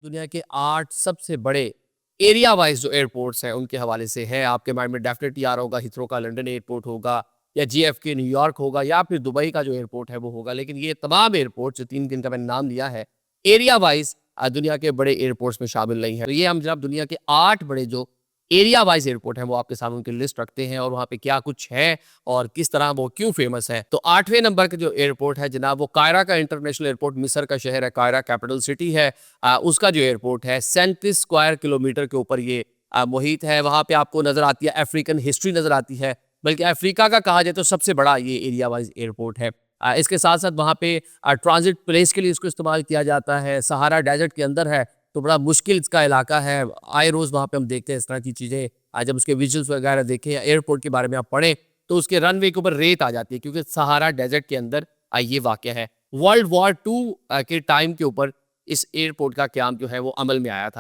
दुनिया के 8 सबसे बड़े एरिया वाइज़ जो एयरपोर्ट्स हैं, उनके हवाले से है। आपके माइंड में डेफ़िनेटली आ रहा होगा हीथ्रो का लंदन एयरपोर्ट होगा या जीएफके न्यूयॉर्क होगा या फिर दुबई का जो एयरपोर्ट है वो होगा। लेकिन ये तमाम एयरपोर्ट्स जो 3 जिनका मैंने नाम लिया है, एरिया वाइज़ दुनिया के बड़े एयरपोर्ट्स में शामिल नहीं है। तो ये हम जनाब दुनिया के 8 बड़े जो एरिया वाइज़ एयरपोर्ट हैं, वो आपके सामने उनकी लिस्ट रखते हैं और वहाँ पे क्या कुछ है और किस तरह वो क्यों फ़ेमस है। तो 8वें नंबर का जो एयरपोर्ट है जनाब, वो कायरा का इंटरनेशनल एयरपोर्ट, मिस्र का शहर है कायरा, कैपिटल सिटी है। उसका जो एयरपोर्ट है 37 स्क्वायर किलोमीटर के ऊपर ये मुहित है। वहाँ पे आपको नज़र आती है अफ्रीकन हिस्ट्री नज़र आती है, बल्कि अफ्रीका का कहा जाए तो सबसे बड़ा ये एरिया वाइज़ एयरपोर्ट है। इसके साथ-साथ वहाँ पे ट्रांज़िट प्लेस के लिए इसको इस्तेमाल किया जाता है। सहारा डेज़र्ट के अंदर है, तो बड़ा मुश्किल इसका इलाका है। आए रोज़ वहाँ पे हम देखते हैं इस तरह की चीज़ें। जब उसके विजुअल्स वगैरह देखें या एयरपोर्ट के बारे में आप पढ़ें, तो उसके रनवे के ऊपर रेत आ जाती है क्योंकि सहारा डेज़र्ट के अंदर ये वाक़या है। वर्ल्ड वॉर 2 के टाइम के ऊपर इस एयरपोर्ट का क़याम जो है वो अमल में आया था।